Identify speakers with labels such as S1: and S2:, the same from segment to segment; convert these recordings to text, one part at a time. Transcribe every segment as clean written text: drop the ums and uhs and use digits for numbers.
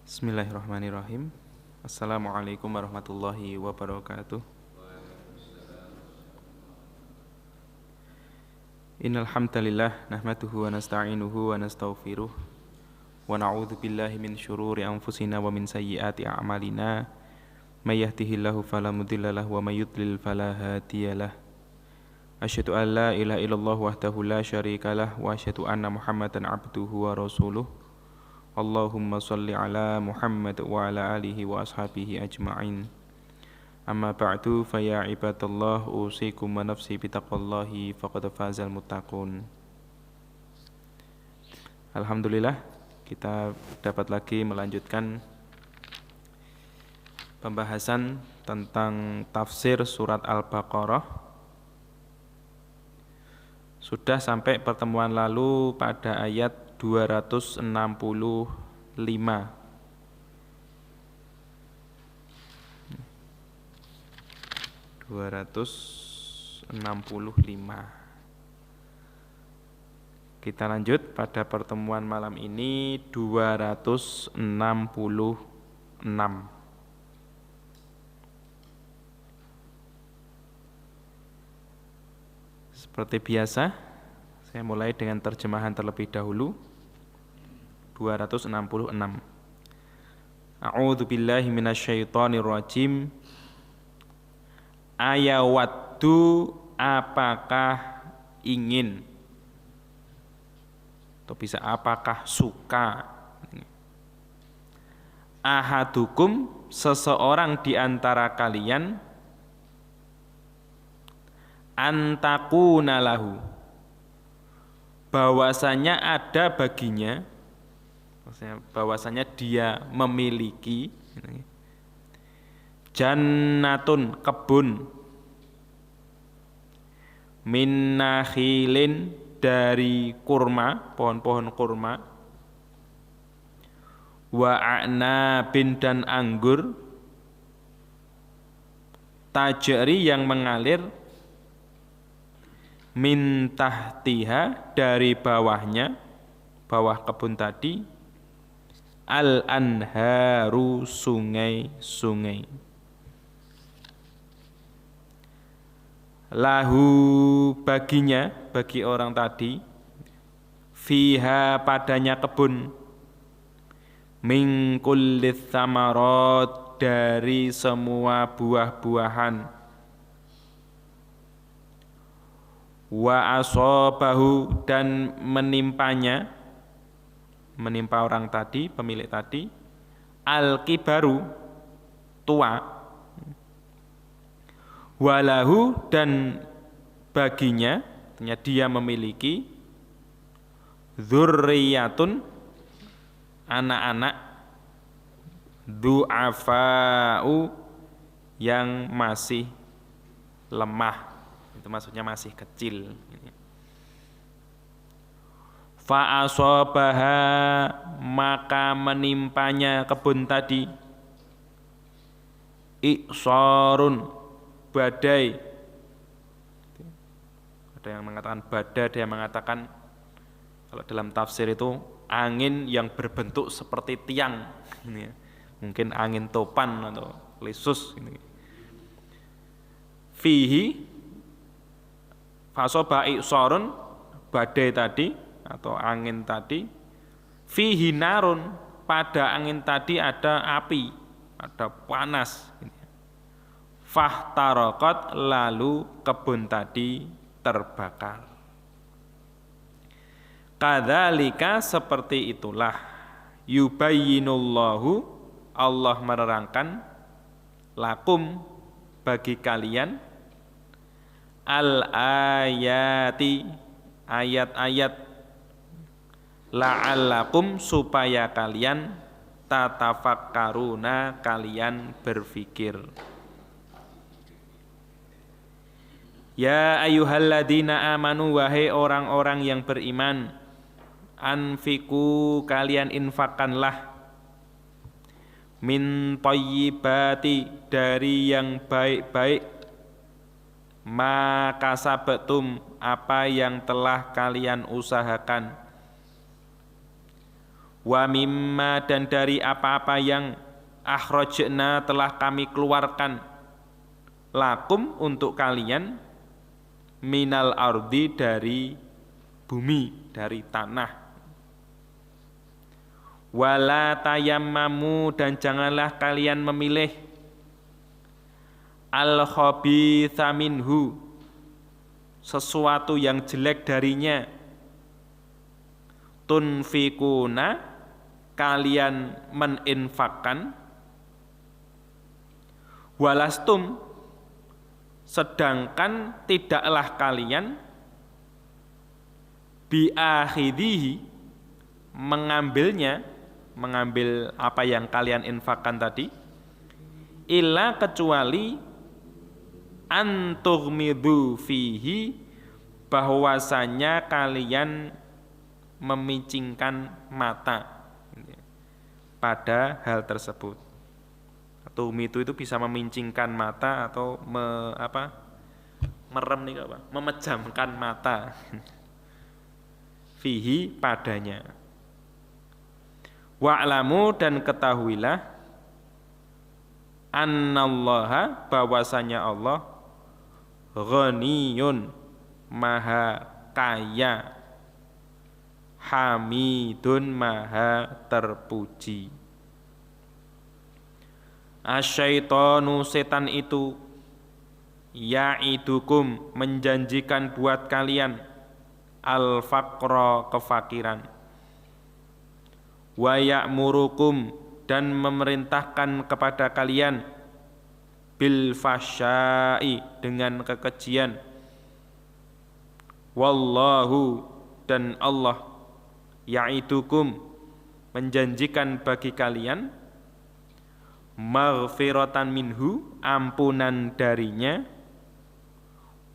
S1: Bismillahirrahmanirrahim. Assalamualaikum warahmatullahi wabarakatuh. Innal hamdalillah nahmaduhu wa nasta'inuhu wa nastaghfiruh wa na'udzu billahi min syururi anfusina wa min sayyiati a'malina. May yahdihillahu fala mudilla lahu wa may yudlil fala hadiyalah. Asyhadu an la ilaha illallah wahdahu la syarikalah wa asyhadu anna Muhammadan abduhu wa rasuluh. Allahumma salli ala Muhammad wa ala alihi wa ashabihi ajma'in. Amma ba'du fa ya ibadallah usikum wa nafsi bitaqwallahi faqad fazal muttaqun. Alhamdulillah kita dapat lagi melanjutkan pembahasan tentang tafsir surat Al-Baqarah. Sudah sampai pertemuan lalu pada ayat 265. Kita lanjut pada pertemuan malam ini 266. Seperti biasa, saya mulai dengan terjemahan terlebih dahulu. 266. A'udzu billahi minasyaitonir rajim. Ayawaddu, apakah ingin, atau bisa apakah suka, ahadukum, seseorang di antara kalian, antakuna lahu, bahwasanya ada baginya, bahwasanya dia memiliki jannatun, kebun, min nakhilin, dari kurma, pohon-pohon kurma, wa a'nabin, dan anggur, tajri, yang mengalir, min tahtiha, dari bawahnya, bawah kebun tadi, al-anharu, sungai-sungai. Lahu, baginya, bagi orang tadi, fiha, padanya kebun, min kullits tsamarot, dari semua buah-buahan, wa asobahu, dan menimpanya, menimpa orang tadi, pemilik tadi, al-kibaru, tua, walahu, dan baginya, dia memiliki, dzurriyyatun, anak-anak, du'afa'u, yang masih lemah, itu maksudnya masih kecil. Fa'asobaha, maka menimpanya kebun tadi, iksarun, badai. Ada yang mengatakan badai, ada yang mengatakan, kalau dalam tafsir itu, angin yang berbentuk seperti tiang. Mungkin angin topan atau lesus. Fihi, fa'asobaha iksarun, badai tadi, atau angin tadi, fihi narun, pada angin tadi ada api, ada panas. Fahtaraqat, lalu kebun tadi terbakar. Kadzalika, seperti itulah, yubayyinullahu, Allah menerangkan, lakum, bagi kalian, al-ayati, ayat-ayat, la'allakum, supaya kalian, tatafakkaruna, kalian berfikir. Ya ayyuhalladzina amanu, wahai orang-orang yang beriman, anfiku, kalian infakkanlah, min thayyibati, dari yang baik-baik, ma kasabtum, apa yang telah kalian usahakan, Wa mimma, dan dari apa-apa yang akhrajna, telah kami keluarkan, lakum, untuk kalian, minal ardi, dari bumi, dari tanah. Wala tayammamu, dan janganlah kalian memilih, al-khabitha minhu, sesuatu yang jelek darinya, tunfikuna, kalian meninfakkan, walastum, sedangkan tidaklah kalian, biakhidhihi, mengambil apa yang kalian infakkan tadi, illa, kecuali, antughmidu fihi, bahwasanya kalian memicingkan mata pada hal tersebut. Tughmidu itu bisa memincingkan mata atau merem nih apa? Memejamkan mata. Fihi, padanya. Wa'lamu, dan ketahuilah, annallaha, bahwasanya Allah, ghaniyun, maha kaya, hamidun, maha terpuji. Asyaitonu, setan itu, ya'idukum, menjanjikan buat kalian, al-faqra, kefakiran, wa ya'murukum, dan memerintahkan kepada kalian, bil fahsya'i, dengan kekejian, wallahu, dan Allah, ya'idukum, menjanjikan bagi kalian, maghfiratan minhu, ampunan darinya,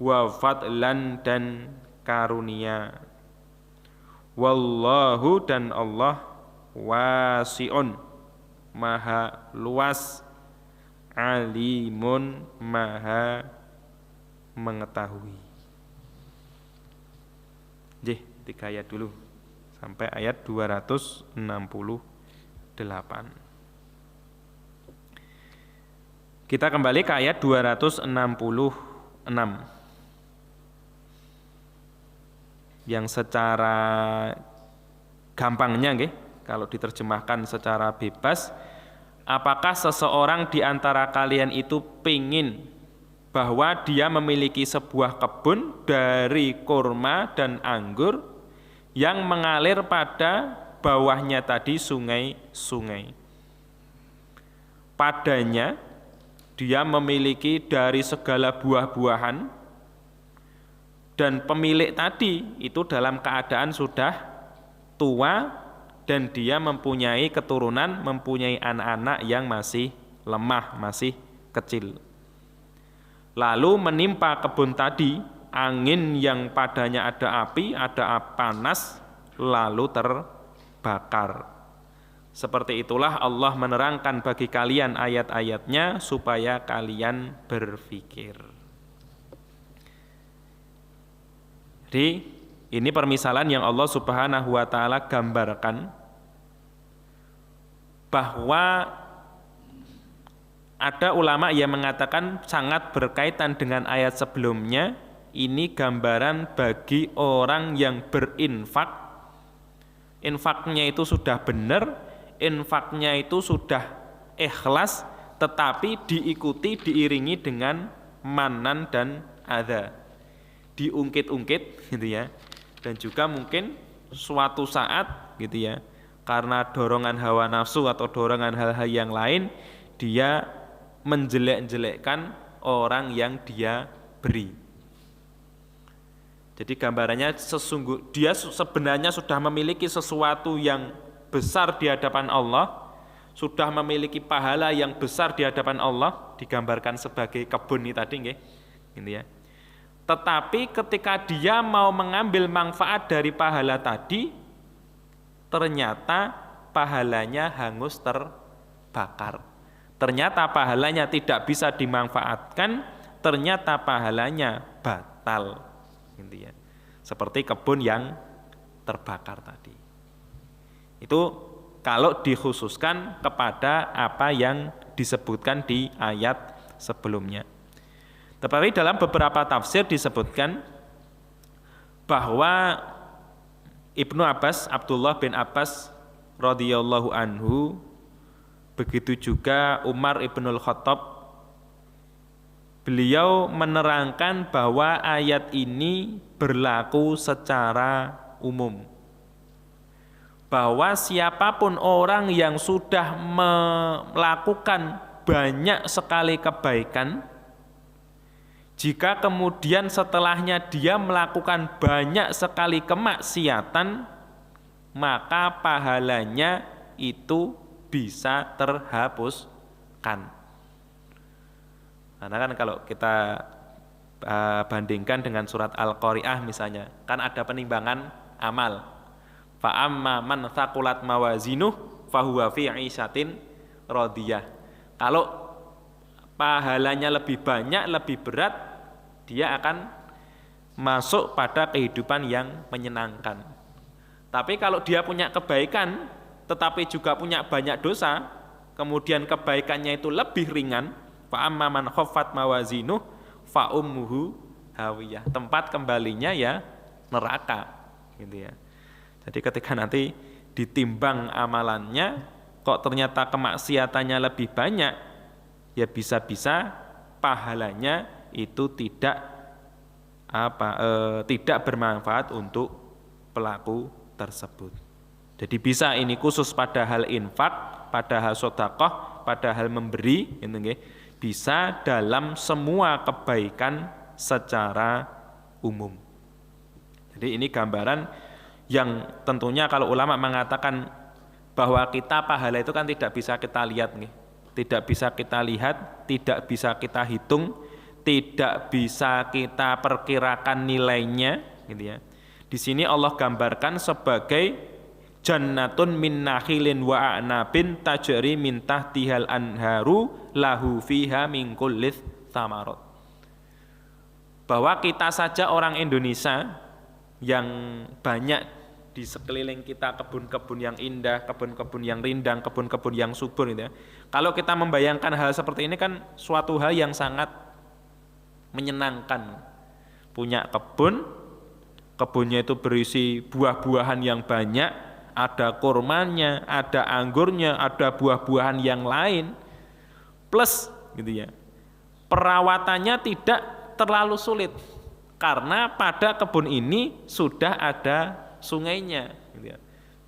S1: wa fadlan, dan karunia. Wallahu, dan Allah, wasi'un, maha luas, alimun, maha mengetahui. Jih, 3 ayat dulu sampai ayat 268. Kita kembali ke ayat 266 yang secara gampangnya nggih, kalau diterjemahkan secara bebas, apakah seseorang di antara kalian itu pingin bahwa dia memiliki sebuah kebun dari kurma dan anggur yang mengalir pada bawahnya tadi sungai-sungai. Padanya dia memiliki dari segala buah-buahan, dan pemilik tadi itu dalam keadaan sudah tua dan dia mempunyai keturunan, mempunyai anak-anak yang masih lemah, masih kecil. Lalu menimpa kebun tadi angin yang padanya ada api, ada panas, lalu terbakar. Seperti itulah Allah menerangkan bagi kalian ayat-ayatnya supaya kalian berpikir. Jadi ini permisalan yang Allah Subhanahu wa ta'ala gambarkan bahwa ada ulama yang mengatakan sangat berkaitan dengan ayat sebelumnya. Ini gambaran bagi orang yang berinfak. Infaknya itu sudah benar, infaknya itu sudah ikhlas, tetapi diikuti, diiringi dengan manan dan adza, diungkit-ungkit gitu ya. Dan juga mungkin suatu saat gitu ya, karena dorongan hawa nafsu atau dorongan hal-hal yang lain, dia menjelek-jelekkan orang yang dia beri. Jadi gambarannya dia sebenarnya sudah memiliki sesuatu yang besar di hadapan Allah, sudah memiliki pahala yang besar di hadapan Allah, digambarkan sebagai kebun ini tadi nggih, gitu ya. Tetapi ketika dia mau mengambil manfaat dari pahala tadi, ternyata pahalanya hangus terbakar. Ternyata pahalanya tidak bisa dimanfaatkan, ternyata pahalanya batal. Gitu ya. Seperti kebun yang terbakar tadi. Itu kalau dikhususkan kepada apa yang disebutkan di ayat sebelumnya. Tetapi dalam beberapa tafsir disebutkan bahwa Ibnu Abbas, Abdullah bin Abbas radhiyallahu anhu, begitu juga Umar ibnul Khattab, beliau menerangkan bahwa ayat ini berlaku secara umum. Bahwa siapapun orang yang sudah melakukan banyak sekali kebaikan, jika kemudian setelahnya dia melakukan banyak sekali kemaksiatan, maka pahalanya itu bisa terhapuskan. Karena kan kalau kita bandingkan dengan surat Al-Qari'ah misalnya, kan ada penimbangan amal. Fa amma man thaqulat mawazinuh fahuwa fi 'ishatin radiyah. Kalau pahalanya lebih banyak, lebih berat, dia akan masuk pada kehidupan yang menyenangkan. Tapi kalau dia punya kebaikan, tetapi juga punya banyak dosa, kemudian kebaikannya itu lebih ringan, fa amma man khaffat mawazinuh fa ummuhu hawiyah. Tempat kembalinya ya neraka, gitu ya. Jadi ketika nanti ditimbang amalannya, kok ternyata kemaksiatannya lebih banyak, ya bisa-bisa pahalanya itu tidak bermanfaat untuk pelaku tersebut. Jadi bisa ini khusus pada hal infak, pada hal sedekah, pada hal memberi, gitu, bisa dalam semua kebaikan secara umum. Jadi ini gambaran yang tentunya kalau ulama mengatakan bahwa kita pahala itu kan tidak bisa kita lihat, tidak bisa kita lihat, tidak bisa kita hitung, tidak bisa kita perkirakan nilainya, gitu ya. Di sini Allah gambarkan sebagai jannatun min nakhilin wa a'nabin tajri min tahtihal anharu lahu fiha min kullith thamarat. Bahwa kita saja orang Indonesia yang banyak di sekeliling kita kebun-kebun yang indah, kebun-kebun yang rindang, kebun-kebun yang subur, gitu ya. Kalau kita membayangkan hal seperti ini kan suatu hal yang sangat menyenangkan. Punya kebun, kebunnya itu berisi buah-buahan yang banyak, ada kurmanya, ada anggurnya, ada buah-buahan yang lain, plus gitu ya. Perawatannya tidak terlalu sulit karena pada kebun ini sudah ada sungainya, gitu ya.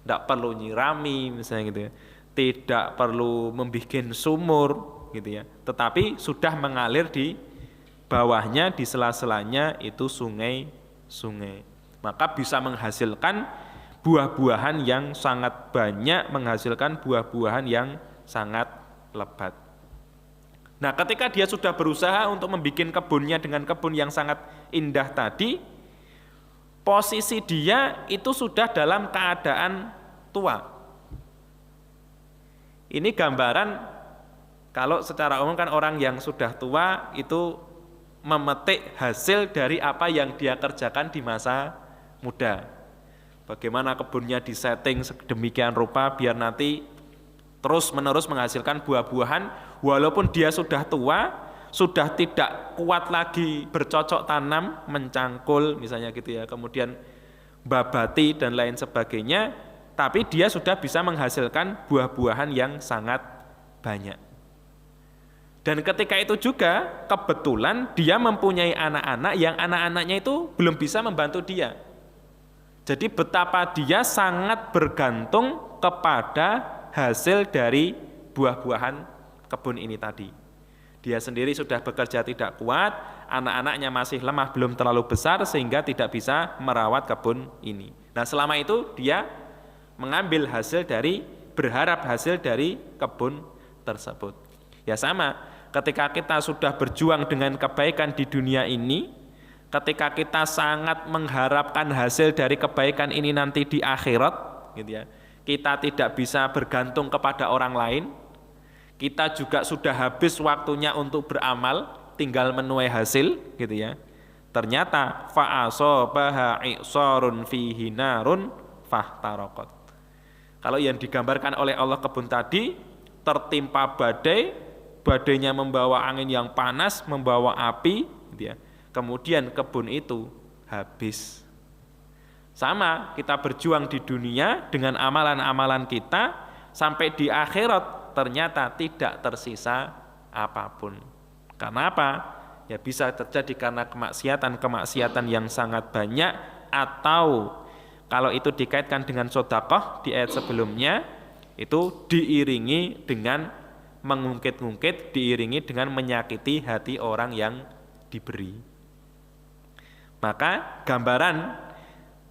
S1: Tidak perlu nyirami misalnya, gitu ya. Tidak perlu membuat sumur, gitu ya. Tetapi sudah mengalir di bawahnya, di sela-selanya itu sungai-sungai. Maka bisa menghasilkan buah-buahan yang sangat banyak, menghasilkan buah-buahan yang sangat lebat. Nah, ketika dia sudah berusaha untuk membuat kebunnya dengan kebun yang sangat indah tadi, posisi dia itu sudah dalam keadaan tua. Ini gambaran kalau secara umum kan orang yang sudah tua itu memetik hasil dari apa yang dia kerjakan di masa muda. Bagaimana kebunnya disetting sedemikian rupa biar nanti terus-menerus menghasilkan buah-buahan walaupun dia sudah tua, sudah tidak kuat lagi bercocok tanam, mencangkul misalnya gitu ya, kemudian babati dan lain sebagainya, tapi dia sudah bisa menghasilkan buah-buahan yang sangat banyak. Dan ketika itu juga kebetulan dia mempunyai anak-anak yang anak-anaknya itu belum bisa membantu dia. Jadi betapa dia sangat bergantung kepada hasil dari buah-buahan kebun ini tadi. Dia sendiri sudah bekerja tidak kuat, anak-anaknya masih lemah, belum terlalu besar sehingga tidak bisa merawat kebun ini. Nah, selama itu dia mengambil hasil dari, berharap hasil dari kebun tersebut. Ya sama, ketika kita sudah berjuang dengan kebaikan di dunia ini, ketika kita sangat mengharapkan hasil dari kebaikan ini nanti di akhirat, gitu ya, kita tidak bisa bergantung kepada orang lain. Kita juga sudah habis waktunya untuk beramal, tinggal menuai hasil, gitu ya. Ternyata fa'asobaha i'sarun fihi narun fahtaraqat. Kalau yang digambarkan oleh Allah kebun tadi tertimpa badai, badainya membawa angin yang panas, membawa api, gitu ya. Kemudian kebun itu habis. Sama, kita berjuang di dunia dengan amalan-amalan kita, sampai di akhirat ternyata tidak tersisa apapun. Karena apa? Ya bisa terjadi karena kemaksiatan yang sangat banyak, atau kalau itu dikaitkan dengan sedekah di ayat sebelumnya, itu diiringi dengan mengungkit-ungkit, diiringi dengan menyakiti hati orang yang diberi. Maka gambaran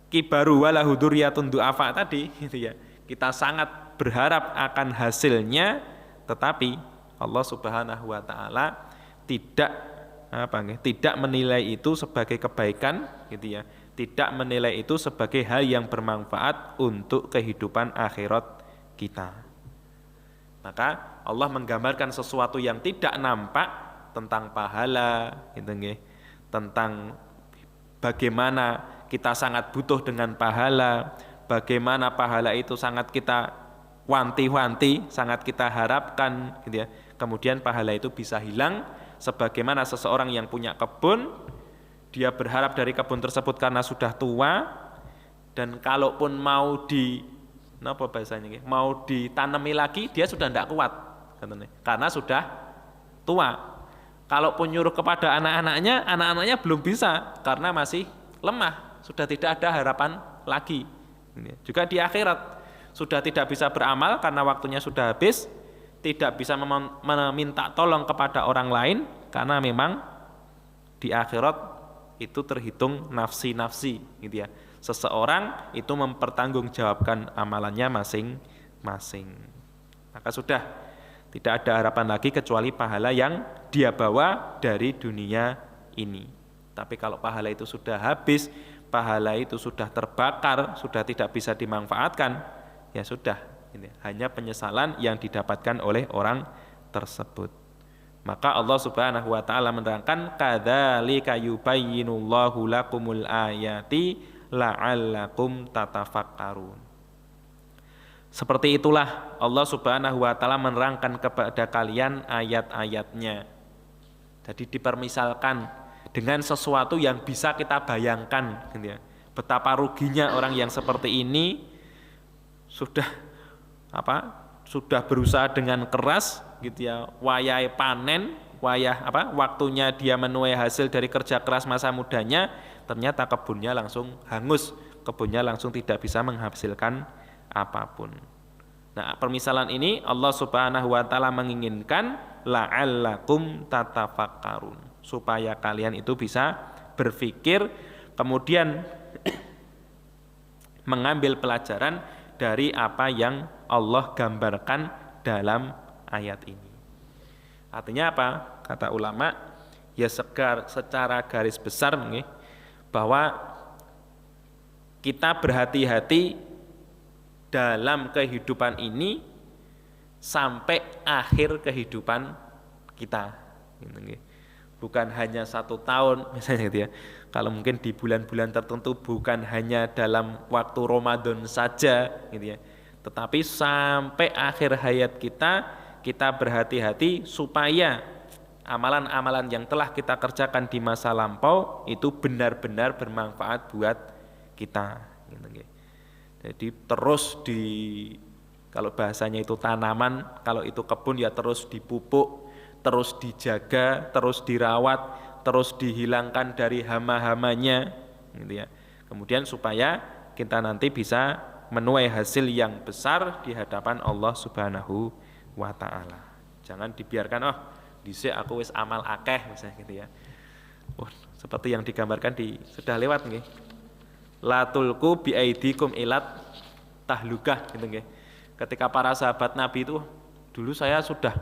S1: kibaru walahu dzurriyyatun du'afa tadi gitu ya. Kita sangat berharap akan hasilnya, tetapi Allah Subhanahu wa taala tidak menilai itu sebagai kebaikan gitu ya. Tidak menilai itu sebagai hal yang bermanfaat untuk kehidupan akhirat kita. Maka Allah menggambarkan sesuatu yang tidak nampak tentang pahala gitu nggih. Tentang bagaimana kita sangat butuh dengan pahala, bagaimana pahala itu sangat kita wanti-wanti, sangat kita harapkan gitu ya. Kemudian pahala itu bisa hilang, sebagaimana seseorang yang punya kebun, dia berharap dari kebun tersebut karena sudah tua, dan kalaupun mau mau ditanami lagi, dia sudah tidak kuat karena sudah tua. Kalaupun nyuruh kepada anak-anaknya belum bisa karena masih lemah, sudah tidak ada harapan lagi. Juga di akhirat sudah tidak bisa beramal karena waktunya sudah habis, tidak bisa meminta tolong kepada orang lain karena memang di akhirat itu terhitung nafsi-nafsi gitu ya. Seseorang itu mempertanggungjawabkan amalannya masing-masing. Maka sudah tidak ada harapan lagi kecuali pahala yang dia bawa dari dunia ini. Tapi kalau pahala itu sudah habis, pahala itu sudah terbakar, sudah tidak bisa dimanfaatkan, ya sudah, ini hanya penyesalan yang didapatkan oleh orang tersebut. Maka Allah Subhanahu wa taala menerangkan, kadzalika yubayyinullahu lakumul ayati la'allakum tatafakkarun. Seperti itulah Allah Subhanahu wa taala menerangkan kepada kalian ayat-ayatnya. Jadi dipermisalkan dengan sesuatu yang bisa kita bayangkan gitu ya. Betapa ruginya orang yang seperti ini sudah berusaha dengan keras gitu ya, wayai panen, waktunya dia menuai hasil dari kerja keras masa mudanya, ternyata kebunnya langsung hangus, kebunnya langsung tidak bisa menghasilkan apapun. Nah, permisalan ini Allah Subhanahu wa taala menginginkan la'allakum tatafakkarun, supaya kalian itu bisa berpikir, kemudian mengambil pelajaran dari apa yang Allah gambarkan dalam ayat ini. Artinya apa? Kata ulama, ya secara garis besar bahwa kita berhati-hati dalam kehidupan ini sampai akhir kehidupan kita. Bukan hanya 1 tahun misalnya gitu ya. Kalau mungkin di bulan-bulan tertentu, bukan hanya dalam waktu Ramadan saja gitu ya. Tetapi sampai akhir hayat kita berhati-hati supaya amalan-amalan yang telah kita kerjakan di masa lampau itu benar-benar bermanfaat buat kita. Jadi terus kalau bahasanya itu tanaman, kalau itu kebun ya terus dipupuk, terus dijaga, terus dirawat, terus dihilangkan dari hama-hamanya, gitu ya. Kemudian supaya kita nanti bisa menuai hasil yang besar di hadapan Allah Subhanahu wa taala. Jangan dibiarkan dhisik aku wis amal akeh misalnya gitu ya. Seperti yang digambarkan sudah lewat nggih. La tulqu bi aidikum ilat tahlukah gitu nggih. Ketika para sahabat Nabi itu dulu saya sudah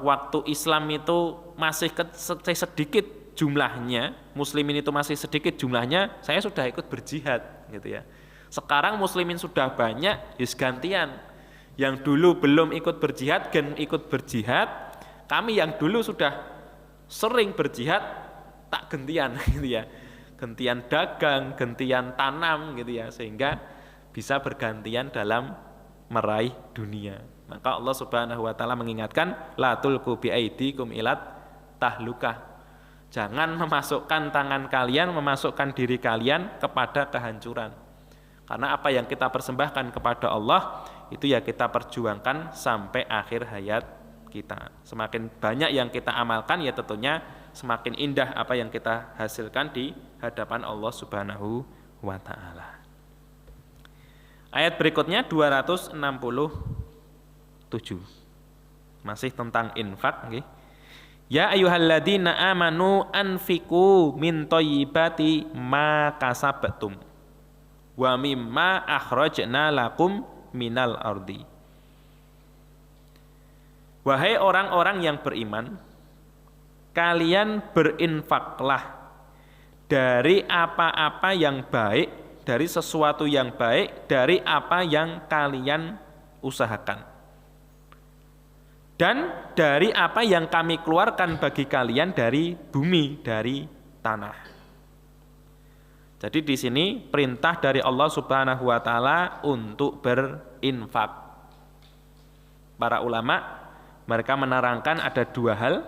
S1: waktu Islam itu masih sedikit jumlahnya, muslimin itu masih sedikit jumlahnya, saya sudah ikut berjihad gitu ya. Sekarang muslimin sudah banyak, gantian. Yang dulu belum ikut berjihad, ikut berjihad. Kami yang dulu sudah sering berjihad, tak gentian gitu ya. Gentian dagang, gentian tanam gitu ya. Sehingga bisa bergantian dalam meraih dunia. Maka Allah Subhanahu wa taala mengingatkan la tulqu bi aidikum ilat tahlukah. Jangan memasukkan tangan kalian, memasukkan diri kalian kepada kehancuran. Karena apa yang kita persembahkan kepada Allah itu ya kita perjuangkan sampai akhir hayat kita. Semakin banyak yang kita amalkan ya tentunya semakin indah apa yang kita hasilkan di hadapan Allah Subhanahu wa taala. Ayat berikutnya 267. Masih tentang infak nggih. Ya ayyuhalladzina amanu anfiqu min thayyibati ma kasabtum wa mimma akhrajna lakum minal ardi. Wahai orang-orang yang beriman, kalian berinfaklah dari apa-apa yang baik, dari sesuatu yang baik, dari apa yang kalian usahakan. Dan dari apa yang kami keluarkan bagi kalian dari bumi, dari tanah. Jadi di sini perintah dari Allah Subhanahu wa taala untuk berinfak. Para ulama mereka menerangkan ada dua hal.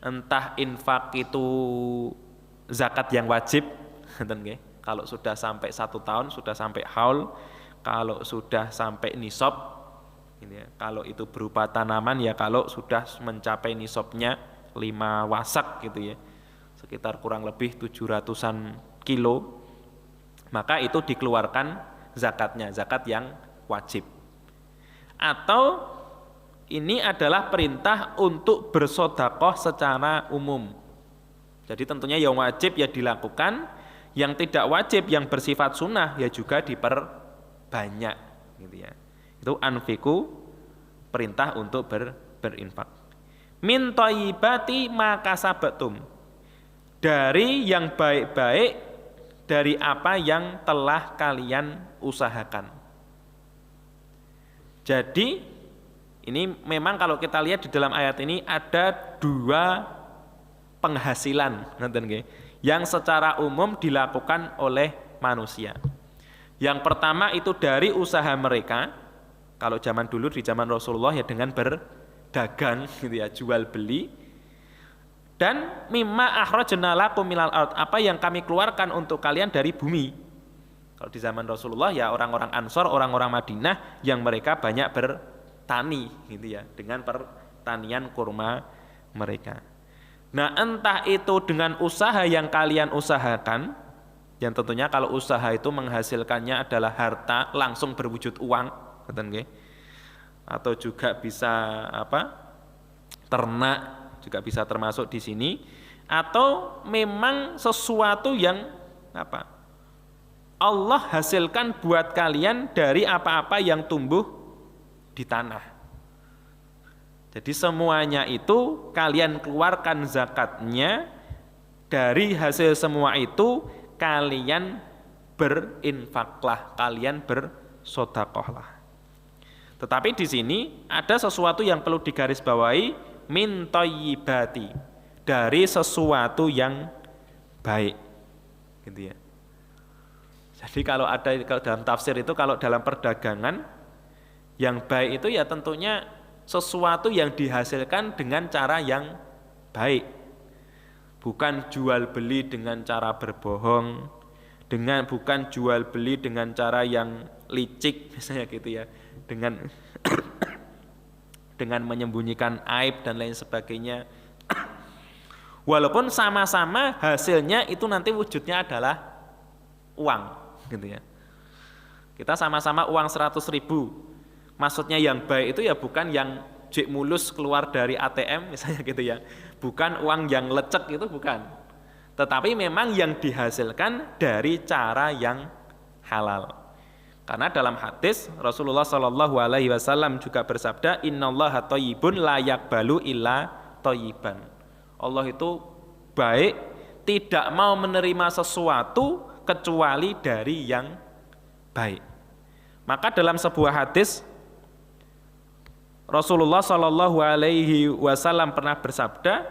S1: Entah infak itu zakat yang wajib, kalau sudah sampai 1 tahun, sudah sampai haul, kalau sudah sampai nisab, kalau itu berupa tanaman ya kalau sudah mencapai nisabnya 5 wasak gitu ya, sekitar kurang lebih 700-an kilo, maka itu dikeluarkan zakatnya, zakat yang wajib. Atau ini adalah perintah untuk bersedekah secara umum. Jadi tentunya yang wajib ya dilakukan, yang tidak wajib yang bersifat sunnah ya juga diperbanyak gitu ya. Itu anfiku, perintah untuk berinfak. Min thayyibati ma kasabtum, dari yang baik-baik, dari apa yang telah kalian usahakan. Jadi ini memang kalau kita lihat di dalam ayat ini ada 2 penghasilan yang secara umum dilakukan oleh manusia. Yang pertama itu dari usaha mereka. Kalau zaman dulu di zaman Rasulullah ya dengan berdagang gitu ya, jual beli. Dan mimma akhrajna lakum minal ard, apa yang kami keluarkan untuk kalian dari bumi. Kalau di zaman Rasulullah ya orang-orang Ansor, orang-orang Madinah yang mereka banyak bertani gitu ya, dengan pertanian kurma mereka. Nah, entah itu dengan usaha yang kalian usahakan, yang tentunya kalau usaha itu menghasilkannya adalah harta langsung berwujud uang, atau juga bisa ternak juga bisa termasuk di sini, atau memang sesuatu yang Allah hasilkan buat kalian dari apa-apa yang tumbuh di tanah. Jadi semuanya itu kalian keluarkan zakatnya, dari hasil semua itu kalian berinfaklah, kalian bersedekahlah. Tetapi di sini ada sesuatu yang perlu digarisbawahi, min thayyibati, dari sesuatu yang baik gitu ya. Jadi kalau dalam tafsir itu, kalau dalam perdagangan yang baik itu ya tentunya sesuatu yang dihasilkan dengan cara yang baik, bukan jual beli dengan cara berbohong, bukan jual beli dengan cara yang licik misalnya gitu ya, dengan menyembunyikan aib dan lain sebagainya. Walaupun sama-sama hasilnya itu nanti wujudnya adalah uang gitu ya. Kita sama-sama uang 100.000. Maksudnya yang baik itu ya bukan yang jek mulus keluar dari ATM misalnya gitu ya. Bukan uang yang lecek, itu bukan. Tetapi memang yang dihasilkan dari cara yang halal. Karena dalam hadis Rasulullah SAW juga bersabda, innallaha thayyibun la yaqbalu illa thayyiban. Allah itu baik, tidak mau menerima sesuatu kecuali dari yang baik. Maka dalam sebuah hadis Rasulullah SAW pernah bersabda,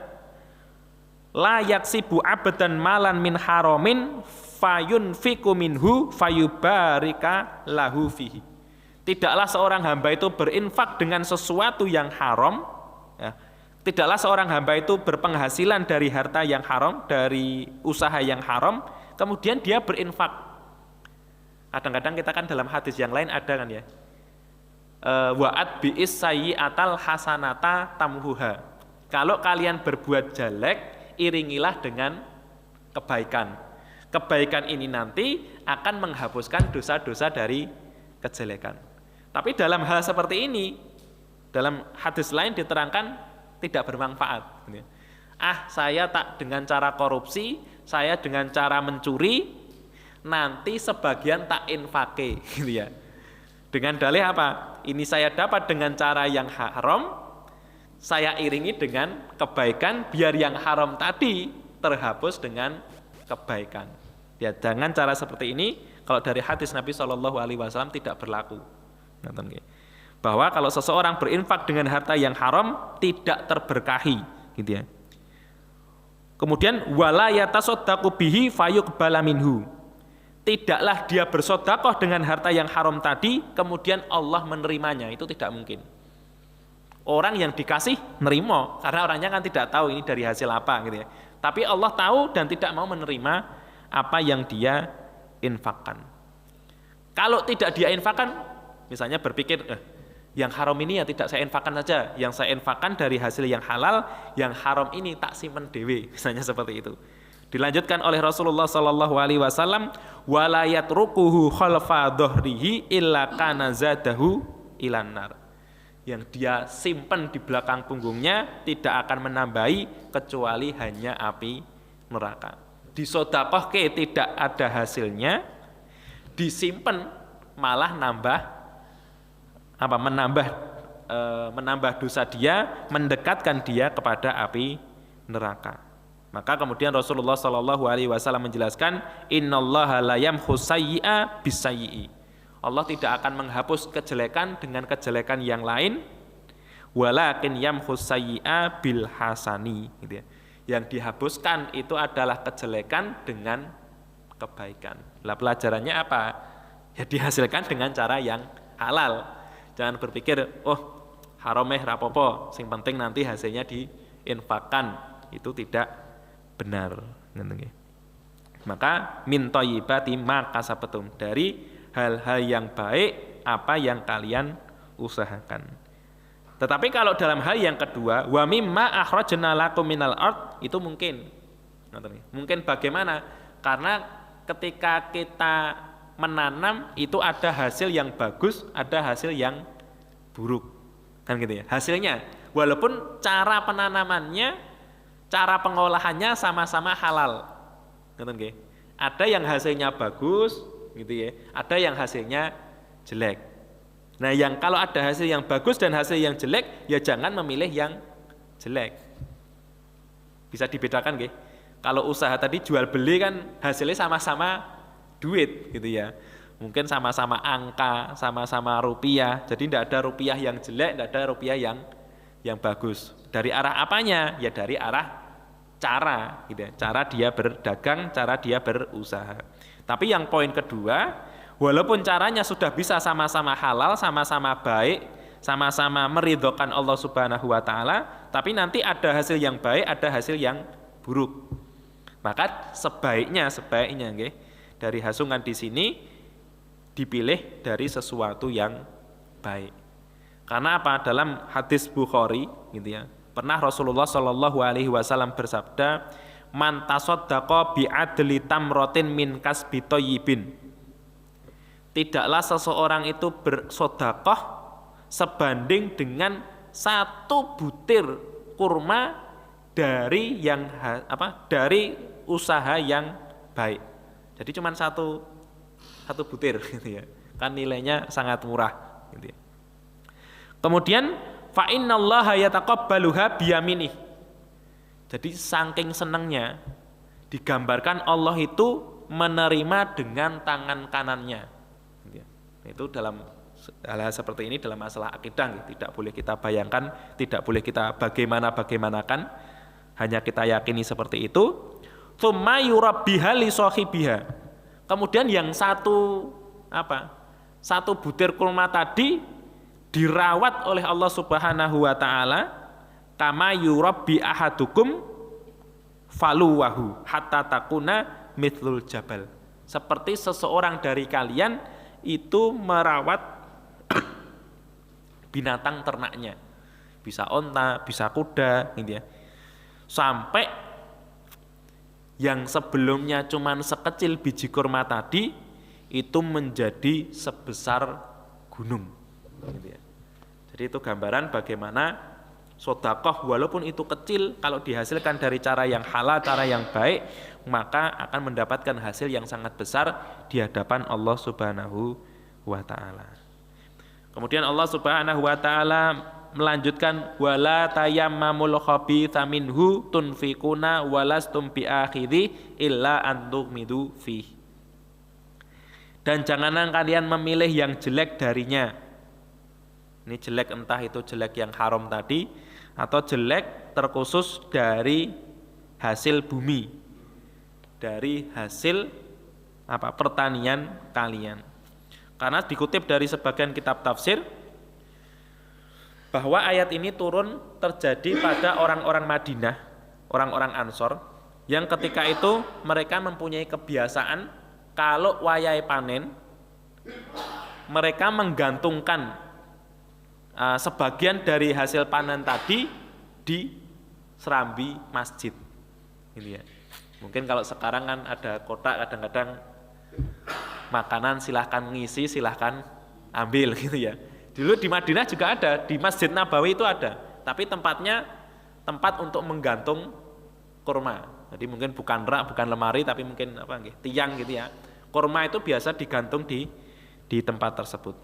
S1: la yaksibu abadan malan min haramin fayunfiqu minhu fayubarika lahu fihi. Tidaklah seorang hamba itu berinfak dengan sesuatu yang haram, ya. Tidaklah seorang hamba itu berpenghasilan dari harta yang haram, dari usaha yang haram, kemudian dia berinfak. Kadang-kadang kita kan dalam hadis yang lain ada kan ya, wa'at bi'is sayyi'atal hasanata tamhuha. Kalau kalian berbuat jelek, iringilah dengan kebaikan. Kebaikan ini nanti akan menghapuskan dosa-dosa dari kejelekan. Tapi dalam hal seperti ini, dalam hadis lain diterangkan tidak bermanfaat. Saya tak dengan cara korupsi, saya dengan cara mencuri, nanti sebagian tak infake, gitu ya. Dengan dalih apa? Ini saya dapat dengan cara yang haram, saya iringi dengan kebaikan, biar yang haram tadi terhapus dengan kebaikan. Ya, jangan cara seperti ini. Kalau dari hadis Nabi SAW tidak berlaku. Bahwa kalau seseorang berinfak dengan harta yang haram tidak terberkahi, gitu ya. Kemudian wala yatasaddaqu bihi fayuqbala minhu. Tidaklah dia bersedekah dengan harta yang haram tadi kemudian Allah menerimanya, itu tidak mungkin. Orang yang dikasih nerima karena orangnya kan tidak tahu ini dari hasil apa, gitu ya. Tapi Allah tahu dan tidak mau menerima apa yang dia infakkan. Kalau tidak dia infakkan, misalnya berpikir yang haram ini ya tidak saya infakkan saja, yang saya infakkan dari hasil yang halal, yang haram ini tak simpen dewe, misalnya seperti itu. Dilanjutkan oleh Rasulullah SAW, wala yatrukuhu khalfa dhahrihi illa kana zadahu ilan nar. Yang dia simpan di belakang punggungnya tidak akan menambahi kecuali hanya api neraka. Disodakohke tidak ada hasilnya, disimpan malah menambah dosa dia, mendekatkan dia kepada api neraka. Maka kemudian Rasulullah SAW menjelaskan, innallaha la yamhu sayyi'a bisayyi'i. Allah tidak akan menghapus kejelekan dengan kejelekan yang lain, walakin yamhu sayyi'a bil hasani, gitu ya. Yang dihapuskan itu adalah kejelekan dengan kebaikan. Lah pelajarannya apa? Ya dihasilkan dengan cara yang halal. Jangan berpikir, oh harameh rapopo, sing penting nanti hasilnya diinfakkan. Itu tidak benar. Maka min thayyibati ma kasabatum, dari hal-hal yang baik apa yang kalian usahakan. Tetapi kalau dalam hal yang kedua, wa mimma akhrajna lakum minal ard, itu mungkin. Mungkin bagaimana? Karena ketika kita menanam itu ada hasil yang bagus, ada hasil yang buruk. Kan gitu ya. Hasilnya walaupun cara penanamannya, cara pengolahannya sama-sama halal. Gitu. Ada yang hasilnya bagus, gitu ya. Ada yang hasilnya jelek. Nah, yang kalau ada hasil yang bagus dan hasil yang jelek, ya jangan memilih yang jelek. Bisa dibedakan, nggih. Kalau usaha tadi jual beli kan hasilnya sama-sama duit, gitu ya. Mungkin sama-sama angka, sama-sama rupiah. Jadi tidak ada rupiah yang jelek, tidak ada rupiah yang bagus. Dari arah apanya? Ya dari arah cara, gitu ya. Cara dia berdagang, cara dia berusaha. Tapi yang poin kedua, walaupun caranya sudah bisa sama-sama halal, sama-sama baik, sama-sama meridhokan Allah Subhanahu wa taala, tapi nanti ada hasil yang baik, ada hasil yang buruk. Maka sebaiknya nggih, dari hasungan di sini dipilih dari sesuatu yang baik. Karena apa? Dalam hadis Bukhari, gitu ya. Pernah Rasulullah SAW bersabda, man tasaddaqa bi adli tamratin min kasbi thayyibin. Tidaklah seseorang itu bersedekah sebanding dengan satu butir kurma dari dari usaha yang baik. Jadi cuma satu butir, gitu ya. Kan nilainya sangat murah, gitu ya. Kemudian fa innallaha yataqabbaluha biyaminih. Jadi saking senangnya digambarkan Allah itu menerima dengan tangan kanannya. Itu dalam hal seperti ini dalam masalah akidah, tidak boleh kita bayangkan, tidak boleh kita bagaimanakan, hanya kita yakini seperti itu. Tsumma yurabbiha li sahibiha.
S2: Kemudian yang satu butir kurma tadi dirawat oleh Allah Subhanahu wa taala, kama yurabbi ahadukum faluwahu hatta takuna mithlul jabal. Seperti seseorang dari kalian itu merawat binatang ternaknya. Bisa onta, bisa kuda gitu ya. Sampai yang sebelumnya cuman sekecil biji kurma tadi itu menjadi sebesar gunung gitu ya. Jadi itu gambaran bagaimana sedekah walaupun itu kecil, kalau dihasilkan dari cara yang halal, cara yang baik, maka akan mendapatkan hasil yang sangat besar di hadapan Allah Subhanahu wa taala. Kemudian Allah Subhanahu wa taala melanjutkan, wala tayammamul khabitha minhu tunfikuna walastum biakhidhi illa an tughmidu fi. Dan janganlah kalian memilih yang jelek darinya. Ini jelek entah itu jelek yang haram tadi atau jelek terkhusus dari hasil bumi, dari hasil pertanian kalian. Karena dikutip dari sebagian kitab tafsir bahwa ayat ini turun terjadi pada orang-orang Madinah, orang-orang Ansor, yang ketika itu mereka mempunyai kebiasaan kalau wayai panen, mereka menggantungkan sebagian dari hasil panen tadi di serambi masjid. Gitu ya. Mungkin kalau sekarang kan ada kotak, kadang-kadang makanan silahkan ngisi, silahkan ambil gitu ya. Dulu di Madinah juga ada, di Masjid Nabawi itu ada, tapi tempatnya tempat untuk menggantung kurma. Jadi mungkin bukan rak, bukan lemari, tapi mungkin tiang gitu ya. Kurma itu biasa digantung di tempat tersebut.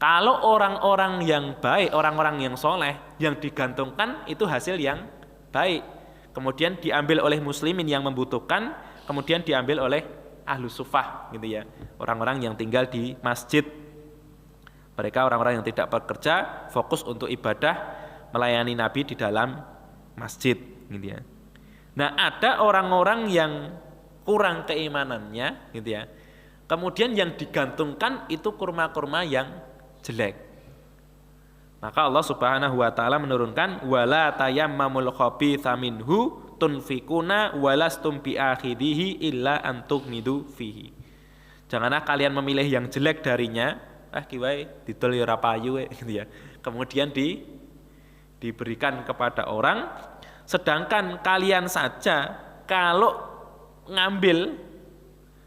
S2: Kalau orang-orang yang baik, orang-orang yang soleh, yang digantungkan itu hasil yang baik. Kemudian diambil oleh muslimin yang membutuhkan, kemudian diambil oleh ahlus sufah gitu ya. Orang-orang yang tinggal di masjid. Mereka orang-orang yang tidak bekerja, fokus untuk ibadah, melayani Nabi di dalam masjid gitu ya. Nah, ada orang-orang yang kurang keimanannya gitu ya. Kemudian yang digantungkan itu kurma-kurma yang jelek. Maka Allah Subhanahu wa taala menurunkan wala tayammamul khabitha minhu tunfikuna walastum biakhidhihi illa an tughmidu fihi. Janganlah kalian memilih yang jelek darinya, kiwai didol ya ora payu gitu ya. Kemudian diberikan kepada orang, sedangkan kalian saja kalau ngambil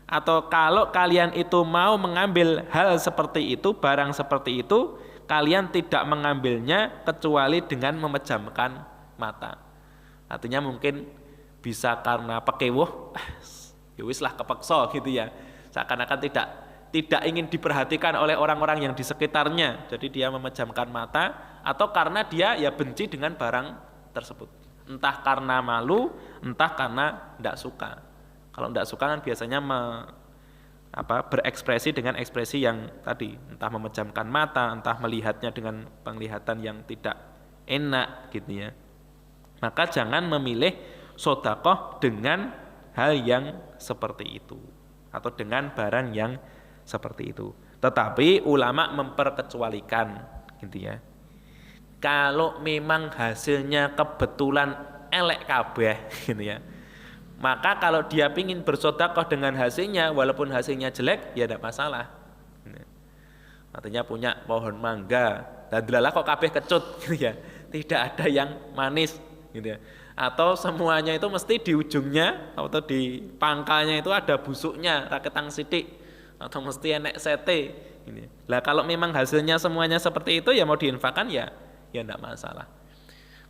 S2: atau kalau kalian itu mau mengambil hal seperti itu, barang seperti itu, kalian tidak mengambilnya kecuali dengan memejamkan mata. Artinya mungkin bisa karena pekewuh, ya wis lah kepeksa gitu ya. Seakan-akan tidak ingin diperhatikan oleh orang-orang yang di sekitarnya. Jadi dia memejamkan mata, atau karena dia ya benci dengan barang tersebut. Entah karena malu, entah karena tidak suka. Kalau tidak suka kan biasanya berekspresi dengan ekspresi yang tadi, entah memejamkan mata, entah melihatnya dengan penglihatan yang tidak enak gitu ya. Maka jangan memilih sedekah dengan hal yang seperti itu atau dengan barang yang seperti itu. Tetapi ulama memperkecualikan gitu ya. Kalau memang hasilnya kebetulan elek kabeh gitu ya, maka kalau dia pingin bersedekah dengan hasilnya, walaupun hasilnya jelek, ya tidak masalah. Artinya punya pohon mangga, dan delalah kok kabeh kecut, gitu ya. Tidak ada yang manis, gitu ya. Atau semuanya itu mesti di ujungnya atau di pangkalnya itu ada busuknya, raketang sidik, atau mesti enek sete. Gitu. Lah kalau memang hasilnya semuanya seperti itu, ya mau diinfakkan ya tidak masalah.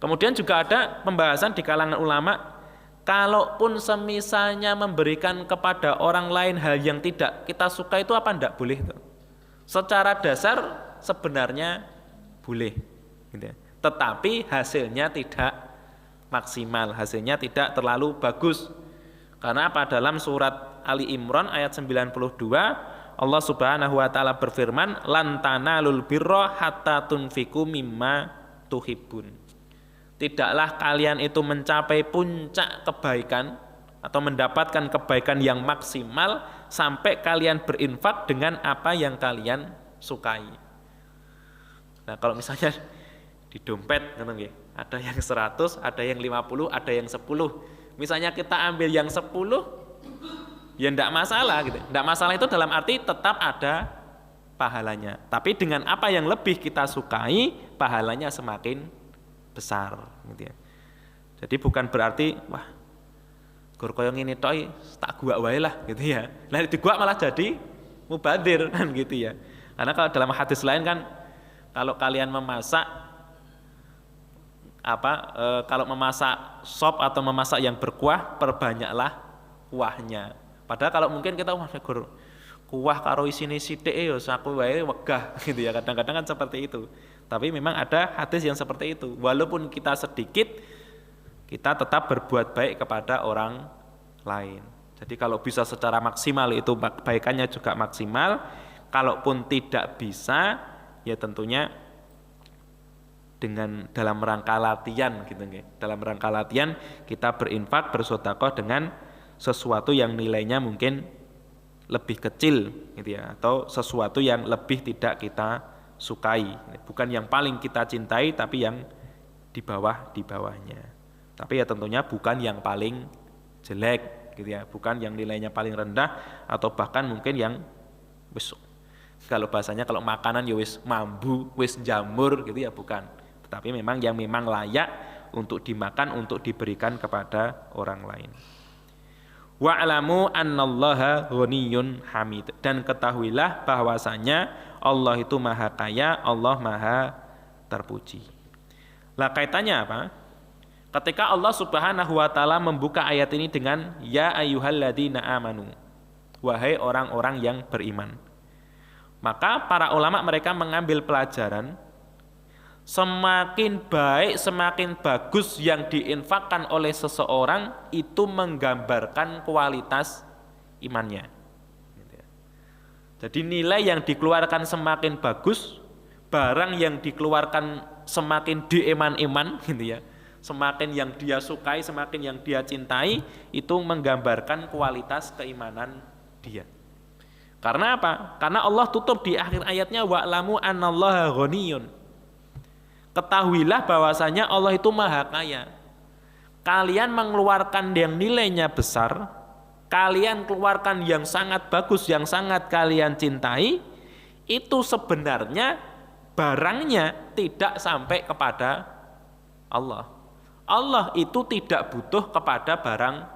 S2: Kemudian juga ada pembahasan di kalangan ulama. Kalaupun semisalnya memberikan kepada orang lain hal yang tidak kita suka itu apa enggak boleh tuh? Secara dasar sebenarnya boleh gitu ya. Tetapi hasilnya tidak maksimal, hasilnya tidak terlalu bagus. Karena apa? Dalam surat Ali Imran ayat 92 Allah Subhanahu wa taala berfirman, lan tanalul birra hatta tunfiqu mimma tuhibbun. Tidaklah kalian itu mencapai puncak kebaikan atau mendapatkan kebaikan yang maksimal sampai kalian berinfak dengan apa yang kalian sukai. Nah, kalau misalnya di dompet ada yang 100, ada yang 50, ada yang 10. Misalnya kita ambil yang 10, ya enggak masalah gitu. Enggak masalah itu dalam arti tetap ada pahalanya. Tapi dengan apa yang lebih kita sukai, pahalanya semakin besar gitu ya. Jadi bukan berarti wah gur koyo ngene tok tak guak wae lah gitu ya. Lah diguak malah jadi mubadir kan gitu ya. Karena kalau dalam hadis lain kan kalau kalian memasak kalau memasak sop atau memasak yang berkuah, perbanyaklah kuahnya. Padahal kalau mungkin kita kuah karo isine sithik ya saku wae wegah gitu ya. Kadang-kadang kan seperti itu. Tapi memang ada hadis yang seperti itu. Walaupun kita sedikit, kita tetap berbuat baik kepada orang lain. Jadi kalau bisa secara maksimal itu kebaikannya juga maksimal. Kalaupun tidak bisa, ya tentunya dengan dalam rangka latihan gitu nggih. Dalam rangka latihan kita berinfak, bersedekah dengan sesuatu yang nilainya mungkin lebih kecil gitu ya, atau sesuatu yang lebih tidak kita sukai. Bukan yang paling kita cintai tapi yang di bawahnya. Tapi ya tentunya bukan yang paling jelek gitu ya, bukan yang nilainya paling rendah atau bahkan mungkin yang wis kalau bahasanya kalau makanan ya wis mambu, wis jamur gitu ya bukan. Tapi memang yang memang layak untuk dimakan, untuk diberikan kepada orang lain. Wa'lamu annallaha ghaniyyun hamid. Dan ketahuilah bahwasanya Allah itu maha kaya, Allah maha terpuji. Lah kaitannya apa? Ketika Allah Subhanahu wa taala membuka ayat ini dengan ya ayyuhalladzina amanu. Wahai orang-orang yang beriman. Maka para ulama mereka mengambil pelajaran semakin baik, semakin bagus yang diinfakkan oleh seseorang itu menggambarkan kualitas imannya. Jadi nilai yang dikeluarkan semakin bagus, barang yang dikeluarkan semakin dieman-eman gitu ya. Semakin yang dia sukai, semakin yang dia cintai, itu menggambarkan kualitas keimanan dia. Karena apa? Karena Allah tutup di akhir ayatnya wa'lamu annallaha ghaniyyun. Ketahuilah bahwasanya Allah itu maha kaya. Kalian mengeluarkan yang nilainya besar, kalian keluarkan yang sangat bagus, yang sangat kalian cintai, itu sebenarnya barangnya tidak sampai kepada Allah. Allah itu tidak butuh kepada barang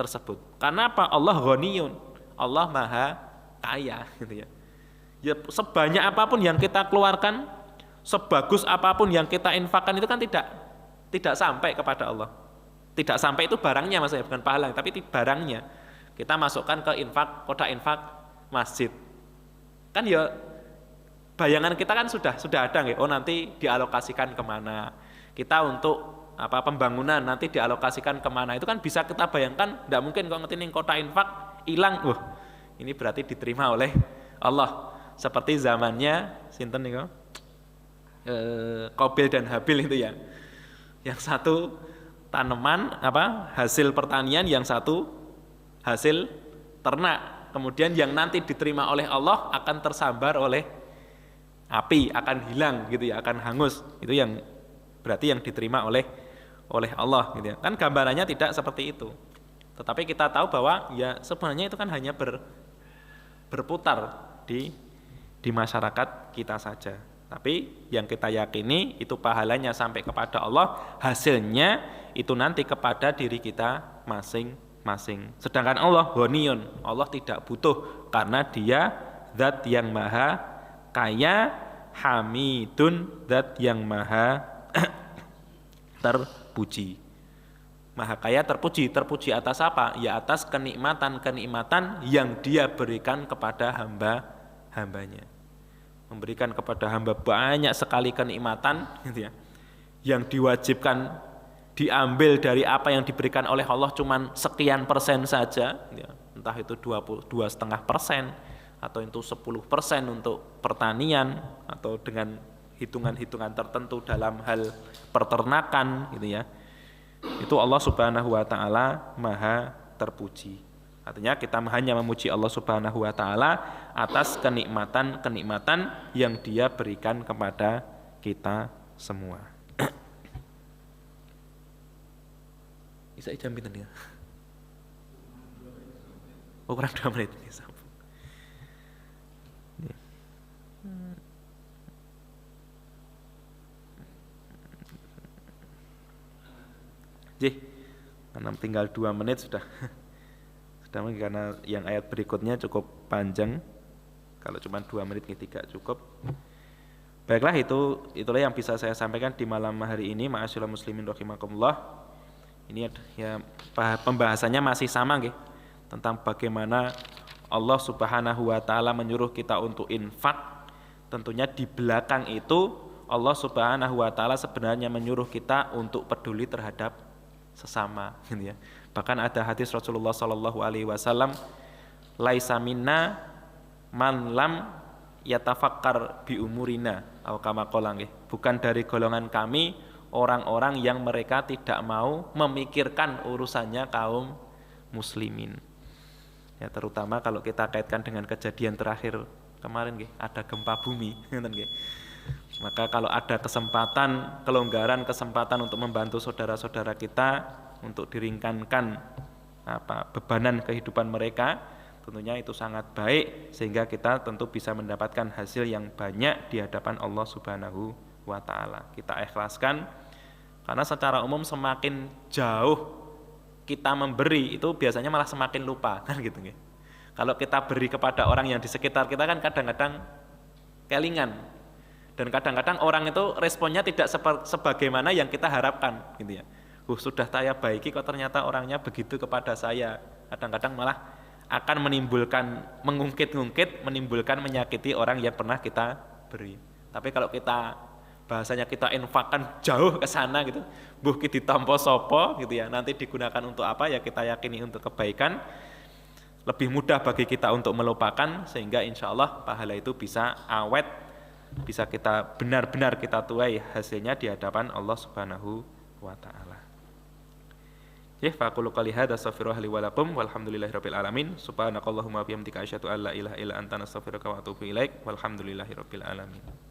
S2: tersebut. Karena apa? Allah ghaniyun. Allah maha kaya gitu ya. Ya sebanyak apapun yang kita keluarkan, sebagus apapun yang kita infakkan itu kan tidak sampai kepada Allah. Tidak sampai itu barangnya maksudnya, bukan pahala, tapi barangnya. Kita masukkan ke infak, kotak infak masjid. Kan ya bayangan kita kan sudah ada nggih. Oh nanti dialokasikan kemana. Kita untuk pembangunan nanti dialokasikan kemana. Itu kan bisa kita bayangkan, tidak mungkin kalau ngerti ning kotak infak hilang. Ini berarti diterima oleh Allah. Seperti zamannya sinten niku? Qabil dan Habil itu ya. Yang satu tanaman hasil pertanian, yang satu hasil ternak. Kemudian yang nanti diterima oleh Allah akan tersambar oleh api, akan hilang gitu ya, akan hangus. Itu yang berarti yang diterima oleh Allah gitu ya. Kan gambarannya tidak seperti itu. Tetapi kita tahu bahwa ya sebenarnya itu kan hanya berputar di masyarakat kita saja. Tapi yang kita yakini itu pahalanya sampai kepada Allah, hasilnya itu nanti kepada diri kita masing-masing. Sedangkan Allah ghaniyun, Allah tidak butuh karena dia zat yang maha kaya, hamidun, zat yang maha terpuji. Maha kaya terpuji atas apa? Ya atas kenikmatan-kenikmatan yang dia berikan kepada hamba-hambanya. Memberikan kepada hamba banyak sekali kenikmatan gitu ya, yang diwajibkan diambil dari apa yang diberikan oleh Allah cuman sekian persen saja ya. Entah itu 22,5% atau itu 10% untuk pertanian atau dengan hitungan-hitungan tertentu dalam hal peternakan gitu ya. Itu Allah Subhanahu wa taala maha terpuji. Artinya kita hanya memuji Allah Subhanahu wa taala atas kenikmatan-kenikmatan yang Dia berikan kepada kita semua. Bisa jam pinten ya? Oh, kurang 2 menit. Karena tinggal 2 menit sudah. Sudah karena yang ayat berikutnya cukup panjang. Kalau cuma 2 menit tidak cukup. Baiklah, itulah yang bisa saya sampaikan di malam hari ini. Ma'asyiral muslimin rahimakumullah. Ini ya pembahasannya masih sama nggih, tentang bagaimana Allah Subhanahu wa taala menyuruh kita untuk infak. Tentunya di belakang itu Allah Subhanahu wa taala sebenarnya menyuruh kita untuk peduli terhadap sesama, gitu ya. Bahkan ada hadis Rasulullah sallallahu alaihi wasallam, laisa minna man lam yatafakkar bi umurina, atau kama qala nggih, bukan dari golongan kami orang-orang yang mereka tidak mau memikirkan urusannya kaum muslimin. Ya, terutama kalau kita kaitkan dengan kejadian terakhir kemarin nggih, ada gempa bumi, ngoten nggih. Maka kalau ada kesempatan, kelonggaran, kesempatan untuk membantu saudara-saudara kita untuk diringankan bebanan kehidupan mereka, tentunya itu sangat baik sehingga kita tentu bisa mendapatkan hasil yang banyak di hadapan Allah Subhanahu wa taala. Kita ikhlaskan karena secara umum semakin jauh kita memberi itu biasanya malah semakin lupa, kan gitu nggih. Kalau kita beri kepada orang yang di sekitar kita kan kadang-kadang kelingan. Dan kadang-kadang orang itu responnya tidak sebagaimana yang kita harapkan, gitu ya. Sudah saya baiki kok ternyata orangnya begitu kepada saya. Kadang-kadang malah akan menimbulkan mengungkit-ungkit, menimbulkan menyakiti orang yang pernah kita beri. Tapi kalau kita bahasanya kita infakkan jauh ke sana gitu, mbuh ki ditampa sapa gitu ya, nanti digunakan untuk apa ya kita yakini untuk kebaikan, lebih mudah bagi kita untuk melupakan sehingga insya Allah pahala itu bisa awet, bisa kita benar-benar kita tuai hasilnya di hadapan Allah Subhanahu wa taala. Ya, faqulu qouli hadza astaghfirullaha li wa lakum walhamdulillahirabbil alamin. Subhanakallahumma wa bihamdika asyhadu an la ilaha illa anta astaghfiruka wa atubu ilaik. Walhamdulillahirabbil alamin.